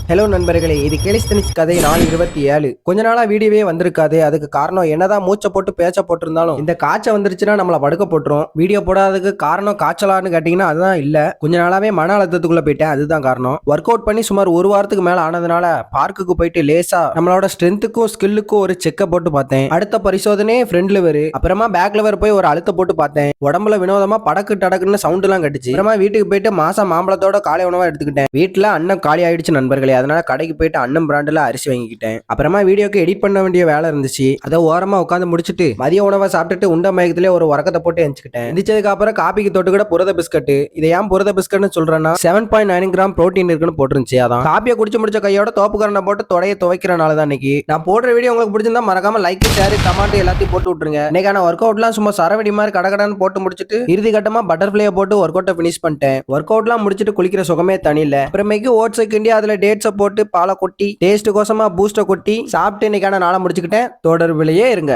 Hello நண்பர்களே, இது கேலிஸ்தனிக்ஸ் கதை நாள் 27. கொஞ்ச நாளா வீடியோவே வந்திருக்காது. அதுக்கு காரணம் என்னதான் மூச்சை போட்டு பேச்ச போட்டிருந்தாலும் இந்த காய்ச்சல் வந்துருச்சுன்னா நம்மள படுக்க போட்டுரும். வீடியோ போடாததுக்கு காரணம் காய்ச்சலான்னு கேட்டீங்கன்னா அதுதான் இல்ல. கொஞ்ச நாளாவே மன அழுத்தத்துக்குள்ள போயிட்டேன், அதுதான் காரணம். ஒர்க் அவுட் பண்ணி சுமார் ஒரு வாரத்துக்கு மேல ஆனதுனால பார்க்குக்கு போயிட்டு லேசா நம்மளோட ஸ்ட்ரென்த்துக்கும் ஸ்கில்லுக்கும் ஒரு செக்கப் போட்டு பார்த்தேன். அடுத்த பரிசோதனை ஃப்ரண்ட் லிவர், அப்புறமா பேக் லிவர் போய் ஒரு அழுத்த போட்டு பார்த்தேன். உடம்புல வினோதமா படக்கு டடக்குன்னு சவுண்ட் எல்லாம் கட்டுச்சு. அப்புறமா வீட்டுக்கு போயிட்டு மாசம் மாம்பழத்தோட காலை உணவா எடுத்துக்கிட்டேன். வீட்டுல அன்னம் காலி ஆயிடுச்சு நண்பர்களே. அதனால கடைக்கு போயிட்டு அன்னம் பிராண்ட்ல அரிசி வாங்கிக்கிட்டேன். அப்புறமா வீடியோக்கு எடிட் பண்ண வேண்டிய வேலை இருந்துச்சு. அதை ஓரமா உட்காந்து முடிச்சுட்டு மதிய உணவை சாப்பிட்டுட்டு உண்ட மயக்கத்திலே ஒரு உரக்கத்தை போட்டு எந்திரிச்சிட்டேன். எந்திரிச்சதுக்கு அப்புறம் காப்பிக்கு தொட்டு கூட புரத பிஸ்கட். இதை ஏன் புரத பிஸ்கட்னு சொல்றேன்னா 7.9 கிராம் புரோட்டீன் இருக்குன்னு போட்டுருந்துச்சு. அதான் காப்பியை குடிச்சு முடிச்ச கையோட தோப்புக்கரணை போட்டு தொடைய துவைக்கிறனால தான் இன்னைக்கு நான் போடுற வீடியோ உங்களுக்கு பிடிச்சிருந்தா மறக்காம லைக், ஷேர், கமெண்ட் எல்லாத்தையும் போட்டு விட்டுருங்க. இன்னைக்கான ஒர்க் அவுட்லாம் சும்மா சரவெடி மாதிரி கடகடன்னு போட்டு முடிச்சுட்டு இறுதி கட்டமா பட்டர்ஃபிளைய போட்டு ஒர்க் அவுட்டை ஃபினிஷ் பண்ணிட்டேன். ஒர்க் அவுட்லாம் முடிச்சுட்டு குளிக்கிற சுகமே தனி இல்ல. அப்புறமேக்கு ஓட்ஸ் கிண்டி அதுல டேட்ஸை போட்டு பாலை கொட்டி டேஸ்ட் கோசமா பூஸ்ட கொட்டி சாப்பிட்டு இன்னைக்கான நாளை முடிச்சுக்கிட்டேன். தொடர்பிலேயே இருங்க.